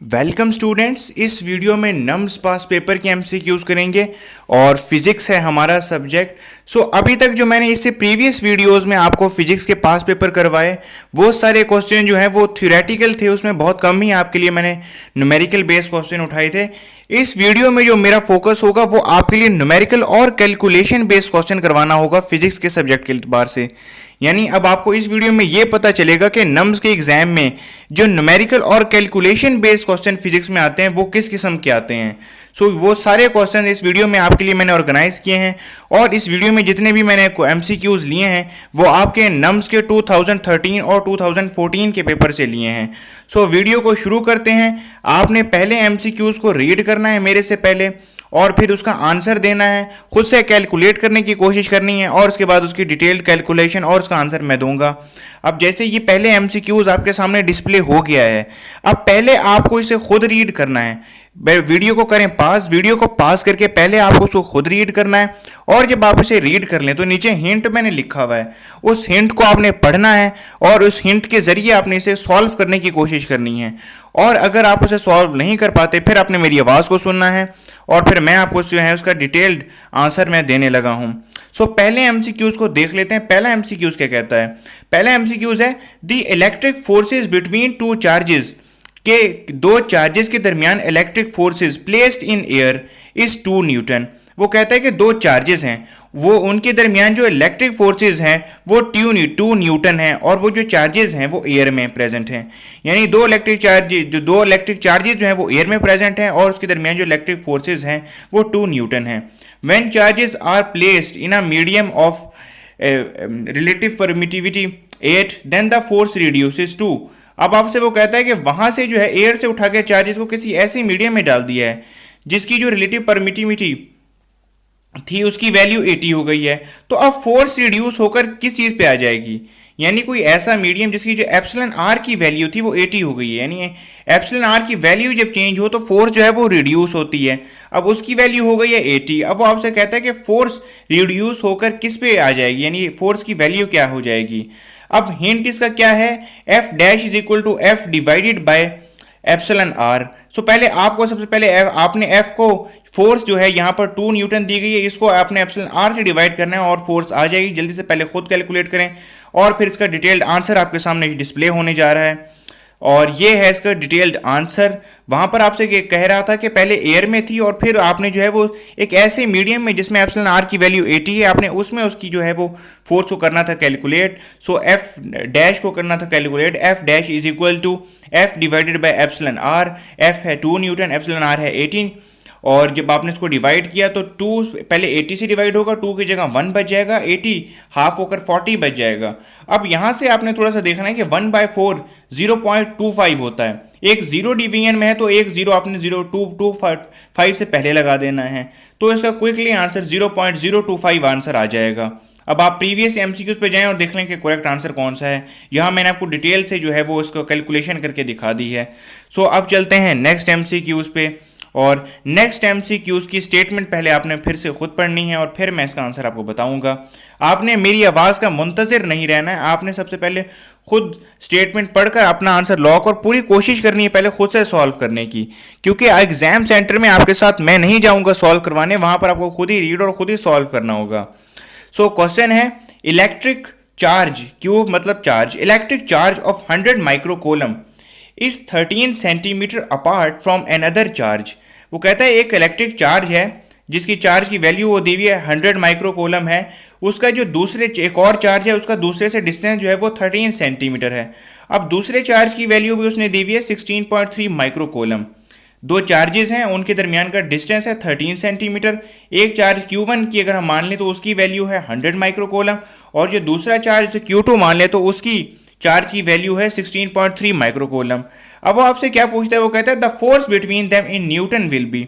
Welcome students. इस video में nums पास paper के एमसीक्यूज करेंगे और फिजिक्स है हमारा सब्जेक्ट। अभी तक जो मैंने इससे प्रीवियस वीडियोस में आपको फिजिक्स के पास पेपर करवाए वो सारे क्वेश्चन जो है वो थ्योरेटिकल थे, उसमें बहुत कम ही आपके लिए मैंने न्यूमेरिकल बेस्ड क्वेश्चन उठाए थे। इस वीडियो में जो मेरा फोकस होगा वो आपके लिए न्यूमेरिकल और कैलकुलेशन बेस्ड क्वेश्चन करवाना होगा फिजिक्स के सब्जेक्ट के एतबार से। यानी अब आपको इस वीडियो में ये पता चलेगा कि नम्स के एग्जाम में जो न्यूमेरिकल और कैलकुलेशन बेस्ड क्वेश्चन फिजिक्स में आते हैं वो किस किस्म के आते हैं। वो सारे क्वेश्चन इस वीडियो में आपके लिए मैंने ऑर्गेनाइज किए हैं और इस वीडियो में जितने भी मैंने एमसीक्यूज लिए हैं वो आपके नम्स के 2013 और 2014 के पेपर से लिए हैं। वीडियो को शुरू करते हैं। आपने पहले एमसीक्यूज को रीड करना है मेरे से पहले और फिर उसका आंसर देना है, खुद से कैलकुलेट करने की कोशिश करनी है और उसके बाद उसकी डिटेल्ड कैलकुलेशन और उसका आंसर मैं दूंगा। अब जैसे ये पहले एमसीक्यूज आपके सामने डिस्प्ले हो गया है, अब पहले आपको इसे खुद रीड करना है। वीडियो को करें पास, वीडियो को पास करके पहले आपको उसको खुद रीड करना है और जब आप इसे रीड कर लें तो नीचे हिंट मैंने लिखा हुआ है, उस हिंट को आपने पढ़ना है और उस हिंट के जरिए आपने इसे सॉल्व करने की कोशिश करनी है। और अगर आप उसे सॉल्व नहीं कर पाते फिर आपने मेरी आवाज़ को सुनना है और फिर मैं आपको जो है उसका डिटेल्ड आंसर मैं देने लगा हूँ। पहले एमसीक्यूज को देख लेते हैं। पहला एमसीक्यूज क्या कहता है? पहला एमसीक्यूज है the electric forces between two charges, के दो चार्जेस के दरमियान electric forces placed in air is 2 Newton. वो कहता है कि दो चार्जेस हैं, वो उनके दरमियान जो इलेक्ट्रिक फोर्सेस हैं वो 2 न्यूटन हैं और वो जो चार्जेस हैं वो एयर में प्रेजेंट हैं। यानी दो इलेक्ट्रिक चार्जेस जो हैं वो एयर में प्रेजेंट हैं और उसके दरमियान जो इलेक्ट्रिक फोर्सेस हैं वो 2 न्यूटन हैं। When charges are placed in a medium of relative permittivity 8 then the force reduces to. अब आपसे वो कहता है कि वहां से जो है एयर से उठा के चार्जेस को किसी ऐसे मीडियम में डाल दिया है जिसकी जो रिलेटिव परमिटिविटी थी उसकी वैल्यू 80 हो गई है, तो अब फोर्स रिड्यूस होकर किस चीज़ पे आ जाएगी? यानी कोई ऐसा मीडियम जिसकी जो एप्सिलॉन आर की वैल्यू थी वो 80 हो गई है। यानी एप्सिलॉन आर की वैल्यू जब चेंज हो तो फोर्स जो है वो रिड्यूस होती है। अब उसकी वैल्यू हो गई है 80। अब वो आपसे कहता है कि फोर्स रिड्यूस होकर किस पे आ जाएगी, यानी फोर्स की वैल्यू क्या हो जाएगी। अब हिंट इसका क्या है? F dash is equal to F divided by epsilon r. पहले आपको सबसे पहले आपने एफ को फोर्स जो है यहाँ पर 2 न्यूटन दी गई है, इसको आपने एप्सिलॉन आर से डिवाइड करना है और फोर्स आ जाएगी। जल्दी से पहले खुद कैलकुलेट करें और फिर इसका डिटेल्ड आंसर आपके सामने डिस्प्ले होने जा रहा है और ये है इसका डिटेल्ड आंसर। वहाँ पर आपसे कह रहा था कि पहले एयर में थी और फिर आपने जो है वो एक ऐसे मीडियम में जिसमें एप्सिलॉन आर की वैल्यू 80 है, आपने उसमें उसकी जो है वो फोर्स को करना था कैलकुलेट। एफ डैश को करना था calculate. F dash is equal to F divided by epsilon r. F है 2 न्यूटन, एप्सिलॉन आर है 18 और जब आपने इसको डिवाइड किया तो 2 पहले 80 से डिवाइड होगा, 2 की जगह 1 बच जाएगा, 80 हाफ होकर 40 बच जाएगा। अब यहाँ से आपने थोड़ा सा देखना है कि 1/4 0.25 होता है। एक जीरो डिवीजन में है तो एक जीरो आपने 0.225 से पहले लगा देना है, तो इसका क्विकली आंसर 0.025 आंसर आ जाएगा। अब आप प्रीवियस एमसीक्यूज पे जाएं और देख लें कि करेक्ट आंसर कौन सा है। यहाँ मैंने आपको डिटेल से जो है वो इसको कैलकुलेशन करके दिखा दी है। अब चलते हैं नेक्स्ट एमसीक्यूज पे और नेक्स्ट एमसीक्यूज की स्टेटमेंट पहले आपने फिर से खुद पढ़नी है और फिर मैं इसका आंसर आपको बताऊंगा। आपने मेरी आवाज़ का मुंतज़िर नहीं रहना है, आपने सबसे पहले खुद स्टेटमेंट पढ़कर अपना आंसर लॉक और पूरी कोशिश करनी है पहले खुद से सॉल्व करने की, क्योंकि एग्जाम सेंटर में आपके साथ मैं नहीं जाऊंगा सॉल्व करवाने, वहाँ पर आपको खुद ही रीड और खुद ही सॉल्व करना होगा। क्वेश्चन है इलेक्ट्रिक चार्ज, क्यू मतलब charge, electric charge of 100 microcoulomb is 13 centimetre apart from another charge. वो कहता है एक इलेक्ट्रिक चार्ज है जिसकी चार्ज की वैल्यू वो दी हुई है 100 माइक्रोकूलम है, उसका जो एक और चार्ज है उसका दूसरे से डिस्टेंस जो है वो 13 सेंटीमीटर है। अब दूसरे चार्ज की वैल्यू भी उसने दी हुई है 16.3 माइक्रोकूलम। दो चार्जेस हैं उनके दरमियान का डिस्टेंस है 13 सेंटीमीटर। एक चार्ज Q1 की अगर हम मान लें तो उसकी वैल्यू है 100 माइक्रोकूलम और जो दूसरा चार्ज Q2 मान लें तो उसकी चार्ज की वैल्यू है 16.3 माइक्रोकूलम। अब वो आपसे क्या पूछता है? वो कहता है the force between them in newton will be.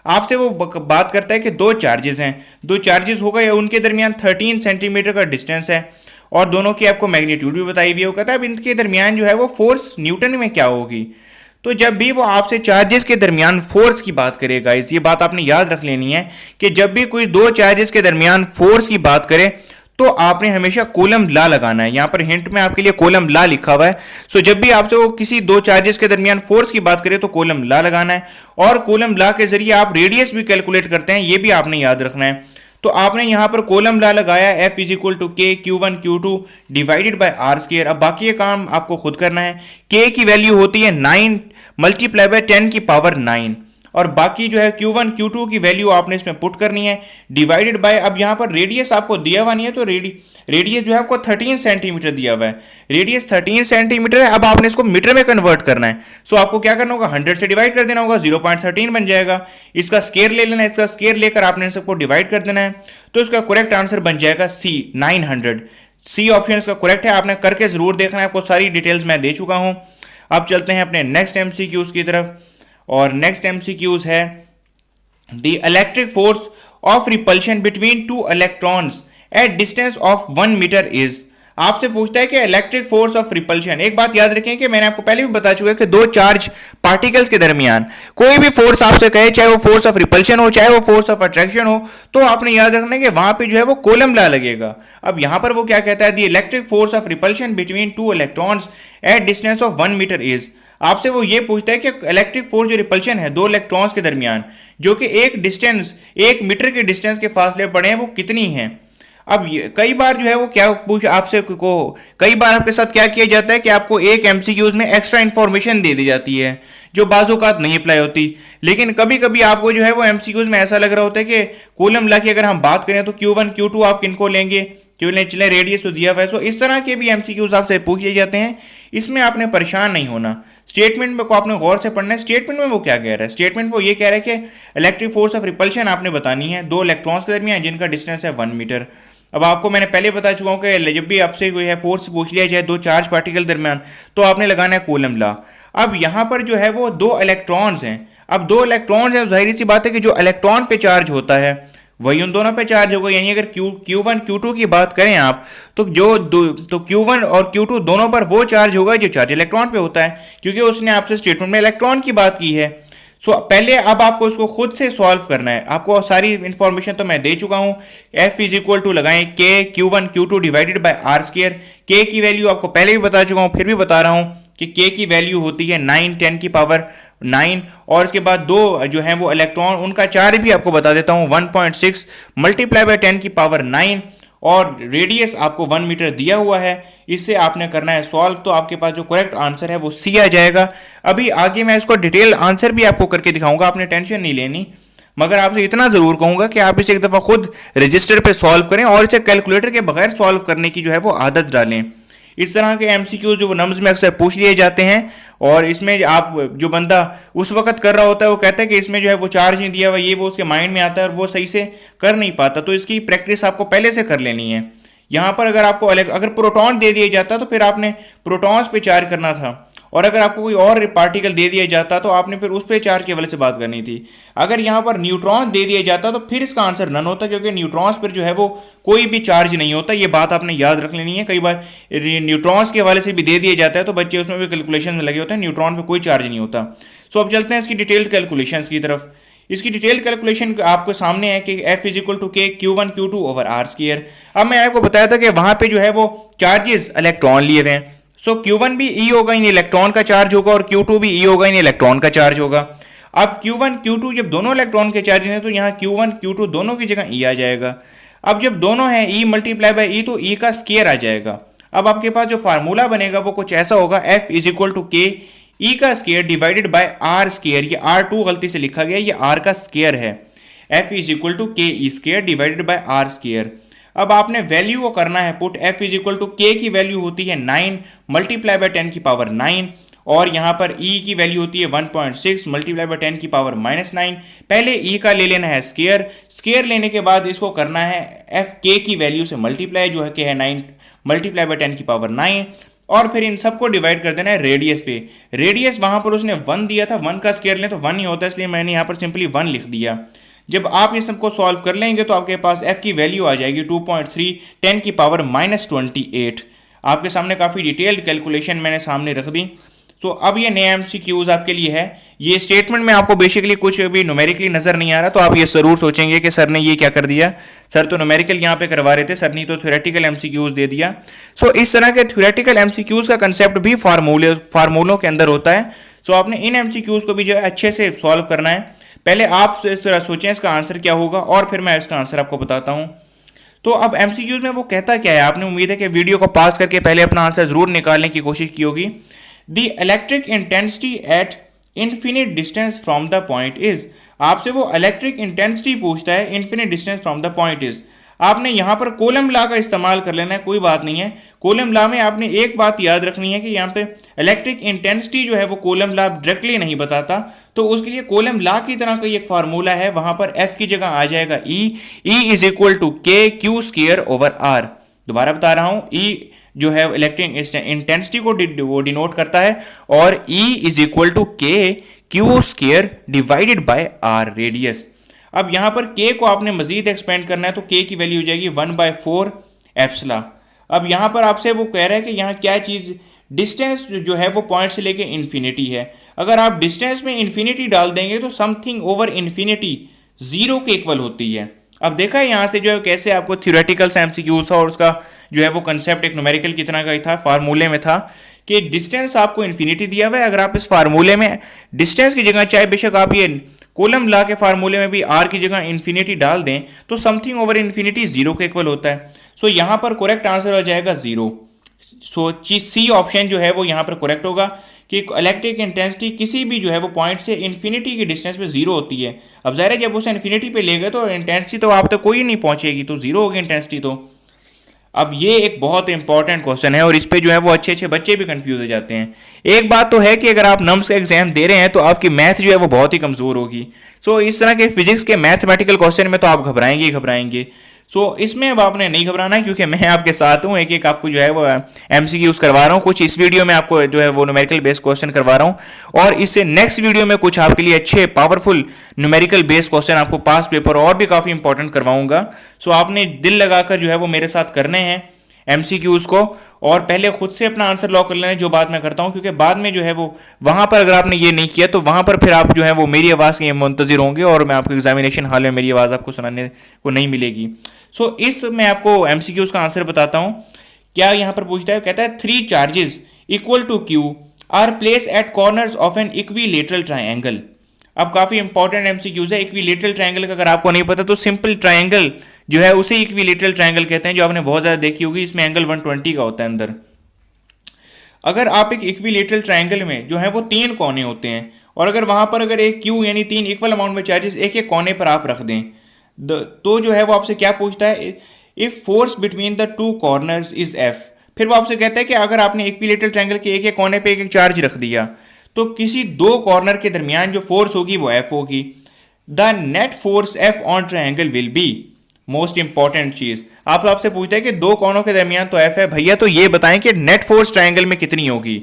आपसे वो बात करता है कि दो चार्जेस हैं, दो चार्जेस होगा या उनके दरमियान 13 सेंटीमीटर का डिस्टेंस है और दोनों की आपको मैग्नीट्यूड भी बताई हुई है। वो कहता है अब इनके दरमियान जो है वो फोर्स न्यूटन में क्या होगी। तो जब भी वो आपसे चार्जेस के दरमियान फोर्स की बात करेगा, इस ये बात आपने याद रख लेनी है कि जब भी कोई दो चार्जेस के दरमियान फोर्स की बात करे तो आपने हमेशा कोलम ला लगाना है। यहाँ पर हिंट में आपके लिए कोलम ला लिखा हुआ है। सो जब भी आपसे वो किसी दो चार्जेस के दरमियान फोर्स की बात करें तो कोलम ला लगाना है, और कोलम ला के जरिए आप रेडियस भी कैलकुलेट करते हैं, ये भी आपने याद रखना है। तो आपने यहाँ पर कोलम ला लगाया, F इज इक्वल टू के Q1 Q2 divided by r square. अब बाकी ये काम आपको खुद करना है। K की वैल्यू होती है 9 मल्टीप्लाई बाय 10 की पावर 9, और बाकी जो है Q1 Q2 की वैल्यू आपने इसमें पुट करनी है, डिवाइडेड बाय, अब यहाँ पर रेडियस आपको दिया हुआ नहीं है तो रेडियस जो है आपको 13 सेंटीमीटर दिया हुआ है, रेडियस 13 सेंटीमीटर है। अब आपने इसको मीटर में कन्वर्ट करना है। सो आपको क्या करना होगा, 100 से डिवाइड कर देना होगा, 0.13 बन जाएगा। इसका स्केयर ले लेना है, इसका स्केयर लेकर आपने सबको डिवाइड कर देना है, तो इसका करेक्ट आंसर बन जाएगा C 900। सी ऑप्शन इसका करेक्ट है। आपने करके जरूर देखना है, आपको सारी डिटेल्स मैं दे चुका हूँ। अब चलते हैं अपने नेक्स्ट MCQs की तरफ, और नेक्स्ट MCQs है the electric force of repulsion between two electrons at distance of 1 metre is. आपसे पूछता है कि इलेक्ट्रिक फोर्स ऑफ रिपल्शन। एक बात याद रखें कि मैंने आपको पहले भी बता चुका है कि दो चार्ज पार्टिकल्स के दरमियान कोई भी फोर्स आपसे कहे, चाहे वो फोर्स ऑफ रिपल्शन हो चाहे वो फोर्स ऑफ अट्रैक्शन हो, तो आपने याद रखना है कि वहां पे जो है वो कोलम ला लगेगा। अब यहां पर वो क्या कहता है, the electric force of repulsion between two electrons at distance of 1 metre is. आपसे वो ये पूछता है कि इलेक्ट्रिक फोर्स जो रिपल्शन है दो इलेक्ट्रॉन्स के दरमियान, जो कि एक मीटर के डिस्टेंस के फासले पड़े हैं, वो कितनी है। अब कई बार जो है वो क्या पूछ आपसे को कई बार आपके साथ क्या किया जाता है कि आपको एक MCQs में एक्स्ट्रा इन्फॉर्मेशन दे दी जाती है जो बाज़-औक़ात नहीं अप्लाई होती, लेकिन कभी कभी आपको जो है वो MCQs में ऐसा लग रहा होता है कि कोलम ला की अगर हम बात करें तो Q1 Q2 आप किनको लेंगे, चले रेडियस तो दिया हुआ है। सो इस तरह के भी MCQs आपसे पूछ लिए जाते हैं। इसमें आपने परेशान नहीं होना। स्टेटमेंट में को आपने गौर से पढ़ना है। स्टेटमेंट में वो क्या कह रहा है, स्टेटमेंट वो ये कह रहा है कि इलेक्ट्रिक फोर्स ऑफ रिपल्शन आपने बतानी है दो इलेक्ट्रॉन्स के दरमियान जिनका डिस्टेंस है 1 मीटर। अब आपको मैंने पहले बता चुका हूँ कि जब भी आपसे कोई है फोर्स पूछ लिया जाए दो चार्ज पार्टिकल दरमियान, तो आपने लगाना है कोलम ला। अब यहाँ पर जो है वो दो इलेक्ट्रॉन्स हैं। अब दो इलेक्ट्रॉन्स हैं, जाहिर सी बात है कि जो इलेक्ट्रॉन पे चार्ज होता है वही उन दोनों पे चार्ज होगा। यानी अगर Q1 Q2 की बात करें आप, तो Q1 और Q2 दोनों पर वो चार्ज होगा जो चार्ज इलेक्ट्रॉन पे होता है, क्योंकि उसने आपसे स्टेटमेंट में इलेक्ट्रॉन की बात की है। सो पहले अब आपको इसको खुद से सॉल्व करना है। आपको सारी इंफॉर्मेशन तो मैं दे चुका हूँ। F इज इक्वल टू लगाएं K Q1 Q2 divided by r square. K की वैल्यू आपको पहले भी बता चुका हूँ, फिर भी बता रहा हूँ कि K की वैल्यू होती है 9 10 की पावर 9, और इसके बाद दो जो हैं वो इलेक्ट्रॉन, उनका चार्ज भी आपको बता देता हूँ 1.6 मल्टीप्लाई बाय 10 की पावर 9, और रेडियस आपको 1 मीटर दिया हुआ है। इससे आपने करना है सॉल्व, तो आपके पास जो करेक्ट आंसर है वो C आ जाएगा। अभी आगे मैं इसको डिटेल आंसर भी आपको करके दिखाऊंगा, आपने टेंशन नहीं लेनी, मगर आपसे इतना ज़रूर कहूँगा कि आप इसे एक दफ़ा खुद रजिस्टर पे सॉल्व करें और इसे कैलकुलेटर के बगैर सॉल्व करने की जो है वो आदत डालें। इस तरह के MCQ जो नम्स में अक्सर पूछ लिए जाते हैं, और इसमें आप जो बंदा उस वक्त कर रहा होता है वो कहता है कि इसमें जो है वो चार्ज नहीं दिया हुआ, ये वो उसके माइंड में आता है और वो सही से कर नहीं पाता। तो इसकी प्रैक्टिस आपको पहले से कर लेनी है। यहाँ पर अगर आपको अगर प्रोटॉन दे दिया जाता तो फिर आपने प्रोटॉन्स पे चार्ज करना था, और अगर आपको कोई और पार्टिकल दे दिया जाता तो आपने फिर उस पर चार्ज के वाले से बात करनी थी। अगर यहाँ पर न्यूट्रॉन दे दिया जाता तो फिर इसका आंसर नन होता, क्योंकि न्यूट्रॉन्स पर जो है वो कोई भी चार्ज नहीं होता। ये बात आपने याद रख लेनी है। कई बार न्यूट्रॉन्स के हवाले से भी दे दिया जाता है तो बच्चे उसमें भी कैलकुलेशन में लगे होते हैं, न्यूट्रॉन पर कोई चार्ज नहीं होता। सो अब चलते हैं इसकी डिटेल्ड कैलकुलेशन की तरफ। इसकी डिटेल्ड कैलकुलेशन आपको सामने है कि F is equal to K Q1 Q2 over r square. अब मैंने आपको बताया था कि वहाँ पे जो है वो चार्जेस इलेक्ट्रॉन लिए हुए हैं। सो Q1 भी E होगा, इन इलेक्ट्रॉन का चार्ज होगा, और Q2 भी E होगा, इन इलेक्ट्रॉन का चार्ज होगा। अब Q1 Q2 जब दोनों इलेक्ट्रॉन के चार्ज हैं तो यहाँ Q1 Q2 दोनों की जगह E आ जाएगा। अब जब दोनों हैं E मल्टीप्लाई बाई E, तो E का स्केयर आ जाएगा। अब आपके पास जो फार्मूला बनेगा वो कुछ ऐसा होगा, F is equal to K E का square divided by R square. ये R2 गलती से लिखा गया, ये R का स्केयर है। F is equal to K E square divided by R square. अब आपने वैल्यू को करना है put. F is equal to K की वैल्यू होती है 9 मल्टीप्लाई बाय 10 की पावर 9, और यहाँ पर E की वैल्यू होती है 1.6 मल्टीप्लाई बाय 10 की पावर -9। पहले E का ले लेना है स्केयर, स्केयर लेने के बाद इसको करना है F K की वैल्यू से मल्टीप्लाई, जो है कि है 9 मल्टीप्लाई बाय 10 की पावर 9, और फिर इन सबको डिवाइड कर देना है रेडियस पे। रेडियस वहाँ पर उसने 1 दिया था, 1 का स्केयर लें तो 1 ही होता है, इसलिए मैंने यहाँ पर सिंपली 1 लिख दिया। जब आप इस सबको सॉल्व कर लेंगे तो आपके पास F की वैल्यू आ जाएगी 2.3 10 की पावर -28। आपके सामने काफ़ी डिटेल्ड कैलकुलेशन मैंने सामने रख दी। तो अब ये नया एमसीक्यूज आपके लिए है। ये स्टेटमेंट में आपको बेसिकली कुछ भी न्यूमेरिकली नजर नहीं आ रहा, तो आप ये जरूर सोचेंगे कि सर ने ये क्या कर दिया, सर तो न्यूमेरिकल यहाँ पे करवा रहे थे, सर ने तो थ्योरेटिकल एमसीक्यूज दे दिया। सो इस तरह के थ्योरेटिकल एमसीक्यूज का कंसेप्ट भी फार्मूलों के अंदर होता है। सो आपने इन एमसीक्यूज को भी जो है अच्छे से सॉल्व करना है। पहले आप इस तरह सोचें इसका आंसर क्या होगा और फिर मैं इसका आंसर आपको बताता हूँ। तो अब एमसीक्यूज में वो कहता क्या है, आपने उम्मीद है कि वीडियो को पास करके पहले अपना आंसर जरूर निकालने की कोशिश की होगी। The electric intensity at infinite distance from the point is, आपसे वो इलेक्ट्रिक इंटेंसिटी पूछता है infinite distance from the point is. आपने यहाँ पर कोलम लॉ का इस्तेमाल कर लेना है, कोई बात नहीं है। कोलम लॉ में आपने एक बात याद रखनी है कि यहाँ पे इलेक्ट्रिक इंटेंसिटी जो है वो कोलम लॉ डायरेक्टली नहीं बताता, तो उसके लिए कोलम लॉ की तरह का एक फार्मूला है, वहां पर एफ की जगह आ जाएगा E is equal to K Q square over are. दोबारा बता रहा हूं, ई जो है इलेक्ट्रिक इंटेंसिटी को वो डिनोट करता है और E is equal to K Q square divided by r radius. अब यहां पर K को आपने मजीद एक्सपेंड करना है, तो K की वैल्यू हो जाएगी 1/4 एप्सिलॉन। अब यहां पर आपसे वो कह रहा है कि यहाँ क्या चीज, डिस्टेंस जो है वो पॉइंट से लेके इन्फिनिटी है। अगर आप डिस्टेंस में इन्फिनिटी डाल देंगे तो समथिंग ओवर इन्फिनिटी जीरो के इक्वल होती है। अब देखा है यहाँ से जो है कैसे आपको थ्योरेटिकल एमसीक्यूज था और उसका जो है वो कंसेप्ट एक न्यूमेरिकल की तरह का ही था, फार्मूले में था कि डिस्टेंस आपको इन्फिनिटी दिया हुआ है। अगर आप इस फार्मूले में डिस्टेंस की जगह चाहे बेशक आप ये कोलम लॉ के फार्मूले में भी आर की जगह इन्फिनिटी डाल दें तो समथिंग ओवर इन्फिनिटी जीरो के इक्वल होता है। सो यहाँ पर करेक्ट आंसर हो जाएगा जीरो। सो सी ऑप्शन जो है वो यहाँ पर करेक्ट होगा कि इलेक्ट्रिक इंटेंसिटी किसी भी जो है वो पॉइंट से इन्फिनिटी की डिस्टेंस पे जीरो होती है। अब ज़ाहिर है जब उसे इन्फिनिटी पे ले गए तो इंटेंसिटी तो आप तक कोई नहीं पहुंचेगी, तो जीरो होगी इंटेंसिटी। तो अब ये एक बहुत इंपॉर्टेंट क्वेश्चन है और इस पे जो है वो अच्छे अच्छे बच्चे भी कंफ्यूज हो जाते हैं। एक बात तो है कि अगर आप नम्स का एग्जाम दे रहे हैं तो आपकी मैथ जो है वो बहुत ही कमज़ोर होगी। सो इस तरह के फिजिक्स के मैथमेटिकल क्वेश्चन में तो आप घबराएंगे ही घबराएंगे। सो इसमें अब आपने नहीं घबराना है क्योंकि मैं आपके साथ हूँ, एक एक आपको जो है वो एमसीक्यूज करवा रहा हूँ। कुछ इस वीडियो में आपको जो है वो न्यूमेरिकल बेस्ड क्वेश्चन करवा रहा हूँ और इससे नेक्स्ट वीडियो में कुछ आपके लिए अच्छे पावरफुल न्यूमेरिकल बेस्ड क्वेश्चन आपको पास पेपर और भी काफ़ी इंपॉर्टेंट करवाऊंगा। सो आपने दिल लगाकर जो है वो मेरे साथ करने हैं एमसीक्यूज को और पहले खुद से अपना आंसर लॉक कर लेना, जो बात मैं करता हूं, क्योंकि बाद में जो है वो वहां पर अगर आपने ये नहीं किया तो वहां पर फिर आप जो है वो मेरी आवाज़ के मुंतजिर होंगे और मैं आपको एग्जामिनेशन हॉल में मेरी आवाज़ आपको सुनाने को नहीं मिलेगी। सो इस मैं आपको एमसीक्यूज का आंसर बताता हूं। क्या यहाँ पर पूछता है, कहता है 3 charges equal to q are place at corners of an equilateral triangle. अब काफ़ी इंपॉर्टेंट एमसीक्यूज है। इक्विलेटरल ट्राइंगल का अगर आपको नहीं पता तो सिंपल ट्राइंगल जो है उसे इक्विलेटरल ट्राइंगल कहते हैं, जो आपने बहुत ज़्यादा देखी होगी। इसमें एंगल 120 का होता है अंदर। अगर आप एक इक्विलेटरल ट्राइंगल में जो है वो 3 कोने होते हैं और अगर वहाँ पर अगर एक क्यू यानी 3 इक्वल अमाउंट में चार्जेस एक एक कोने पर आप रख दें तो जो है वो आपसे क्या पूछता है, if force between the 2 corners is F. फिर वो आपसे कहता है कि अगर आपने इक्विलेटरल ट्राइंगल के एक एक कोने पर एक एक चार्ज रख दिया तो किसी 2 कॉर्नर के दरमियान जो फोर्स होगी वो एफ होगी। The net force F on triangle will be, most important चीज आपसे पूछता है कि 2 कोनों के दरमियान तो एफ है भैया, तो ये बताएं कि नेट फोर्स ट्राइंगल में कितनी होगी।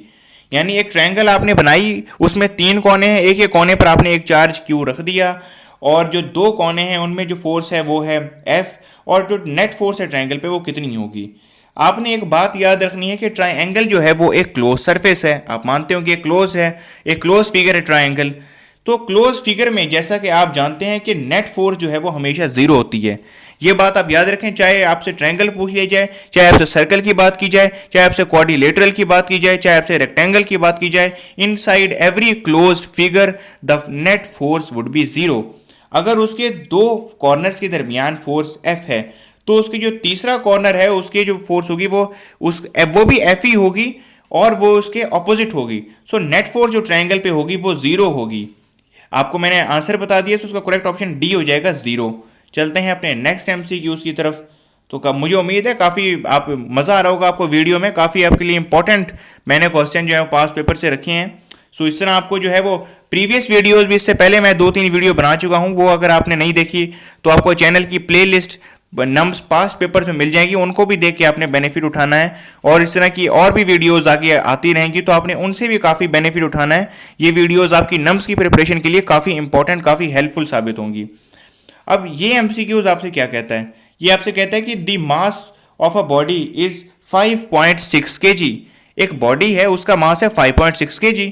यानी एक ट्राइंगल आपने बनाई, उसमें 3 कोने हैं, एक एक कोने पर आपने एक चार्ज क्यू रख दिया और जो 2 कोने हैं उनमें जो फोर्स है वो है एफ और जो नेट फोर्स है ट्राइंगल पे वो कितनी होगी। आपने एक बात याद रखनी है कि ट्राइंगल जो है वो एक क्लोज सरफेस है। आप मानते हो कि क्लोज है, एक क्लोज फिगर है ट्राइंगल। तो क्लोज फिगर में जैसा कि आप जानते हैं कि नेट फोर्स जो है वो हमेशा जीरो होती है। ये बात आप याद रखें, चाहे आपसे ट्रायंगल पूछ लिया जाए, चाहे आपसे सर्कल की बात की जाए, चाहे आपसे क्वाड्रिलेटरल की बात की जाए, चाहे आपसे रेक्टेंगल की बात की जाए, inside every closed figure the net force would be zero. अगर उसके 2 कॉर्नर्स के दरमियान फोर्स एफ है तो उसकी जो तीसरा कॉर्नर है उसकी जो फोर्स होगी वो भी एफ ही होगी और वो उसके ऑपोजिट होगी। सो नेट फोर्स जो ट्रायंगल पे होगी वो जीरो होगी। आपको मैंने आंसर बता दिया, तो उसका करेक्ट ऑप्शन डी हो जाएगा, जीरो। चलते हैं अपने नेक्स्ट एमसीक्यूज की तरफ। तो मुझे उम्मीद है काफ़ी आप मज़ा आ रहा होगा आपको वीडियो में, काफ़ी आपके लिए इंपॉर्टेंट मैंने क्वेश्चन जो है पास पेपर से रखे हैं। सो इस तरह आपको जो है वो प्रीवियस वीडियोस भी, इससे पहले मैं 2-3 वीडियो बना चुका हूं, वो अगर आपने नहीं देखी तो आपको चैनल की प्लेलिस्ट नम्स पास पेपर में मिल जाएगी, उनको भी देख के आपने बेनिफिट उठाना है। और इस तरह की और भी वीडियोस आगे आती रहेंगी तो आपने उनसे भी काफ़ी बेनिफिट उठाना है। ये वीडियोस आपकी नम्स की प्रिपरेशन के लिए काफ़ी इंपॉर्टेंट, काफ़ी हेल्पफुल साबित होंगी। अब ये एमसीक्यूज आपसे क्या कहता है, ये आपसे कहता है कि the mass of a body is 5.6 kg। एक बॉडी है उसका मास है 5.6 kg।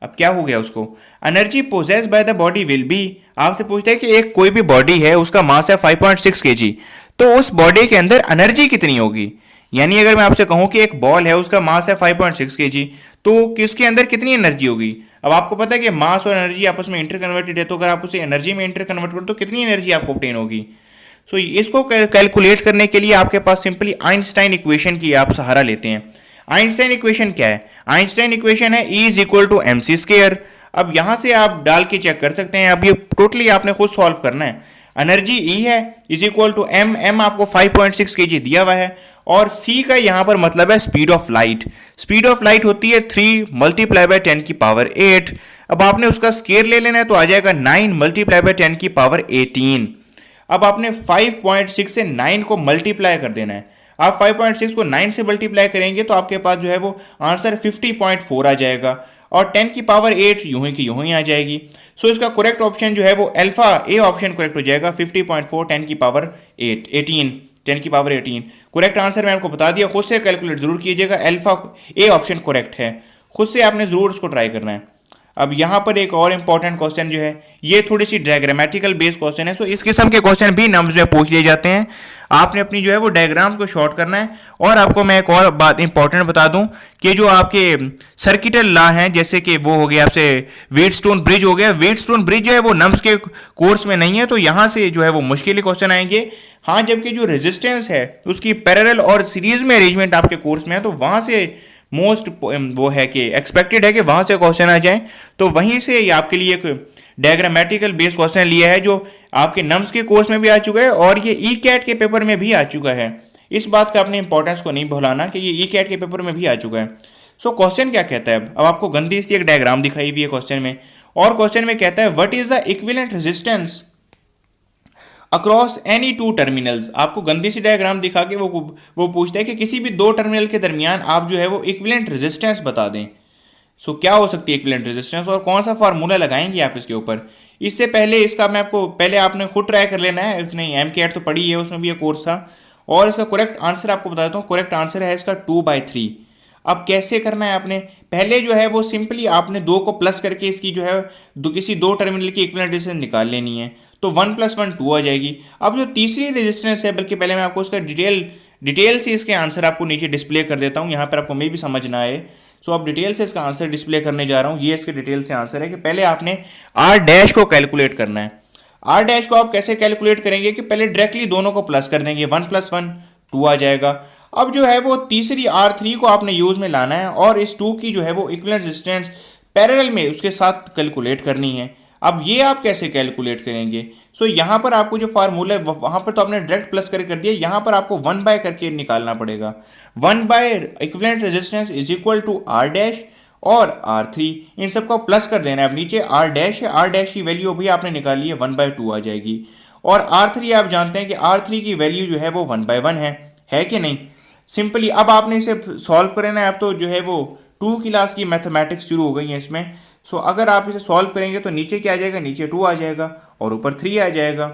अब क्या हो गया उसको, energy possess by the body will be, आपसे पूछता है कि एक कोई भी बॉडी है उसका मास है 5.6 kg, तो उस बॉडी के अंदर एनर्जी कितनी होगी। यानी अगर मैं आपसे कहूं कि एक बॉल है उसका मास है 5.6 kg, तो कि उसके अंदर कितनी एनर्जी होगी। अब आपको पता है कि मास और एनर्जी आपस में इंटर कन्वर्टेड है, तो अगर आप उसे एनर्जी में इंटर कन्वर्ट करो तो कितनी एनर्जी आपको ऑब्टेन होगी। सो इसको कैलकुलेट करने के लिए आपके पास सिंपली आइंस्टाइन इक्वेशन की आप सहारा लेते हैं। आइंस्टाइन इक्वेशन क्या है, आइंस्टाइन इक्वेशन है E is equal to m c square. अब यहां से आप डाल के चेक कर सकते हैं, अब ये टोटली आपने खुद सॉल्व करना है। एनर्जी E है इज इक्वल टू एम आपको 5.6 kg दिया हुआ है, और C का यहां पर मतलब है speed of light. Speed of light होती है 3 मल्टीप्लाई बाय 10 की पावर 8। अब आपने उसका स्केयर ले लेना है तो आ जाएगा 9 मल्टीप्लाई बाय 10 की पावर 18। अब आपने 5.6 से 9 को मल्टीप्लाई कर देना है। आप 5.6 को 9 से मल्टीप्लाई करेंगे तो आपके पास जो है वो आंसर 50.4 आ जाएगा, और 10 की पावर 8 यूं ही की यूं ही आ जाएगी। सो इसका करेक्ट ऑप्शन जो है वो अल्फा ए ऑप्शन करेक्ट हो जाएगा, 50.4 10 की पावर 18 10 की पावर 18 करेक्ट आंसर मैं आपको बता दिया। खुद से कैलकुलेट जरूर कीजिएगा, अल्फा ए ऑप्शन करेक्ट है, खुद से आपने जरूर उसको ट्राई करना है। अब यहाँ पर एक और इंपॉर्टेंट क्वेश्चन जो है, ये थोड़ी सी डायग्रामेटिकल बेस्ड क्वेश्चन है। सो इस किस्म के क्वेश्चन भी नम्स में पूछ लिए जाते हैं। आपने अपनी जो है वो डायग्राम को शॉर्ट करना है। और आपको मैं एक और बात इंपॉर्टेंट बता दूं कि जो आपके सर्किटल लॉ हैं, जैसे कि वो हो गया आपसे व्हीटस्टोन ब्रिज हो गया, व्हीटस्टोन ब्रिज जो है वो नम्स के कोर्स में नहीं है, तो यहाँ से जो है वो मुश्किल क्वेश्चन आएंगे। हाँ, जबकि जो रेजिस्टेंस है उसकी पैरेलल और सीरीज में अरेंजमेंट आपके कोर्स में है, तो वहाँ से मोस्ट वो है कि एक्सपेक्टेड है कि वहाँ से क्वेश्चन आ जाए। तो वहीं से ये आपके लिए एक डायग्रामेटिकल बेस्ड क्वेश्चन लिया है, जो आपके नम्स के कोर्स में भी आ चुका है और ये ई कैट के पेपर में भी आ चुका है। इस बात का अपने इंपॉर्टेंस को नहीं भुलाना कि ये ई कैट के पेपर में भी आ चुका है। सो क्वेश्चन क्या कहता है, अब आपको गंदी सी एक डायग्राम दिखाई हुई है क्वेश्चन में, और क्वेश्चन में कहता है what is the equivalent resistance across any two terminals. आपको गंदी सी डायग्राम दिखा के वो पूछता है कि किसी भी दो टर्मिनल के दरमियान आप जो है वो इक्विवेलेंट रेजिस्टेंस बता दें। सो क्या हो सकती है इक्विवेलेंट रेजिस्टेंस, और कौन सा फार्मूला लगाएंगे आप इसके ऊपर। इससे पहले इसका मैं आपको पहले आपने खुद ट्राई कर लेना है, नहीं एम के एड तो पढ़ी है, उसमें भी ये कोर्स था। और इसका करेक्ट आंसर आपको बताता हूँ, करेक्ट आंसर है इसका 2/3। अब कैसे करना है आपने, पहले जो है वो सिंपली आपने 2 को प्लस करके इसकी जो है किसी दो टर्मिनल की इक्विवेलेंट रेजिस्टेंस निकाल लेनी है, तो 1 + 1 2 आ जाएगी। अब जो तीसरी रेजिस्टेंस है, बल्कि पहले मैं आपको उसका डिटेल से इसके आंसर आपको नीचे डिस्प्ले कर देता हूँ, यहाँ पर आपको मैं भी समझ ना आए। सो अब डिटेल से इसका आंसर डिस्प्ले करने जा रहा हूँ। ये इसके डिटेल से आंसर है कि पहले आपने R' को कैलकुलेट करना है। R' को आप कैसे कैलकुलेट करेंगे कि पहले डायरेक्टली दोनों को प्लस कर देंगे, 1 + 1 2 आ जाएगा। अब जो है वो तीसरी R3 को आपने यूज में लाना है, और इस 2 की जो है वो इक्विवेलेंट रेजिस्टेंस पैरेलल में उसके साथ कैलकुलेट करनी है। अब ये आप कैसे कैलकुलेट करेंगे, सो यहाँ पर आपको जो फार्मूला है वहाँ पर तो आपने डायरेक्ट प्लस कर दिया, यहाँ पर आपको 1/, करके निकालना पड़ेगा। 1/, equivalent resistance is equal to R' और R3, इन सबको प्लस कर देना है। अब नीचे R' है, R' की वैल्यू भी आपने निकाली है, 1/2 आ जाएगी। और R3 आप जानते हैं कि R3 की वैल्यू जो है वो 1/1 है कि नहीं। सिंपली अब आपने इसे सॉल्व करना है। अब तो जो है वो 2 क्लास की मैथमेटिक्स शुरू हो गई है इसमें। सो अगर आप इसे सॉल्व करेंगे तो नीचे क्या आ जाएगा, नीचे 2 आ जाएगा और ऊपर 3 आ जाएगा,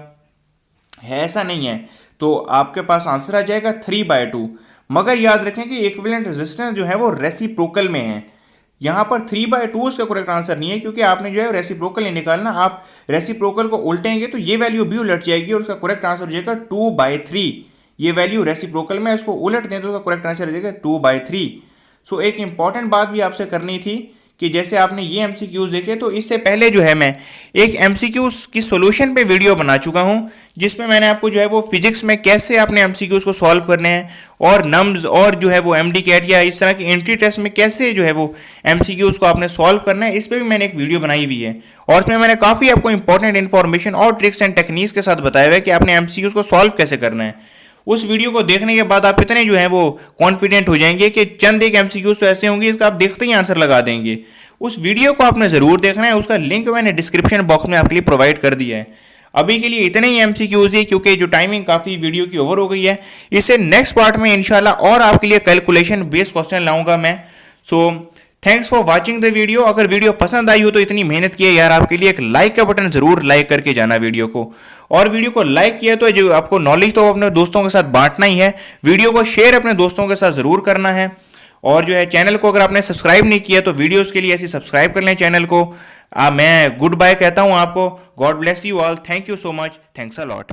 है ऐसा नहीं है। तो आपके पास आंसर आ जाएगा 3/2। मगर याद रखें कि इक्विवेलेंट रेजिस्टेंस जो है वो रेसिप्रोकल में है। यहाँ पर 3/2 उसका करेक्ट आंसर नहीं है, क्योंकि आपने जो है रेसिप्रोकल नहीं निकालना। आप रेसिप्रोकल को उल्टेंगे तो ये वैल्यू भी उलट जाएगी और उसका करेक्ट आंसर हो जाएगा 2/3। ये वैल्यू रेसिप्रोकल में, इसको उलट दें तो उसका करेक्ट आंसर हो जाएगा 2/3। सो एक इंपॉर्टेंट बात भी आपसे करनी थी कि जैसे आपने ये एमसीक्यूज देखे, तो इससे पहले जो है मैं एक एमसीक्यूज की सॉल्यूशन पे वीडियो बना चुका हूँ, जिसमें मैंने आपको जो है वो फिजिक्स में कैसे आपने एमसीक्यूज को सॉल्व करने हैं, और नम्स और जो है वो एमडी कैट या इस तरह की एंट्री टेस्ट में कैसे जो है वो एमसीक्यूज को आपने सॉल्व करना है, इस पर भी मैंने एक वीडियो बनाई हुई है। और इसमें मैंने काफ़ी आपको इंपॉर्टेंट इन्फॉर्मेशन और ट्रिक्स एंड टेक्निक्स के साथ बताया हुआ है कि आपने एमसीक्यूज को सॉल्व कैसे करना है। उस वीडियो को देखने के बाद आप इतने जो है वो कॉन्फिडेंट हो जाएंगे कि चंद एक एमसीक्यूज तो ऐसे होंगे इसका आप देखते ही आंसर लगा देंगे। उस वीडियो को आपने ज़रूर देखना है, उसका लिंक मैंने डिस्क्रिप्शन बॉक्स में आपके लिए प्रोवाइड कर दिया है। अभी के लिए इतने ही एमसीक्यूज ही, क्योंकि जो टाइमिंग काफ़ी वीडियो की ओवर हो गई है। इससे नेक्स्ट पार्ट में इंशाल्लाह और आपके लिए कैलकुलेशन बेस्ड क्वेश्चन लाऊंगा मैं। So thanks for watching the video. अगर वीडियो पसंद आई हो तो इतनी मेहनत की है यार, आपके लिए एक लाइक का बटन जरूर लाइक करके जाना वीडियो को। और वीडियो को लाइक किया तो जो आपको नॉलेज तो अपने दोस्तों के साथ बांटना ही है, वीडियो को शेयर अपने दोस्तों के साथ ज़रूर करना है। और जो है चैनल को अगर आपने सब्सक्राइब नहीं किया तो वीडियोस के लिए ऐसे सब्सक्राइब कर लें चैनल को। मैं गुड बाय कहता हूँ आपको। God bless you all, thank you so much, thanks a lot.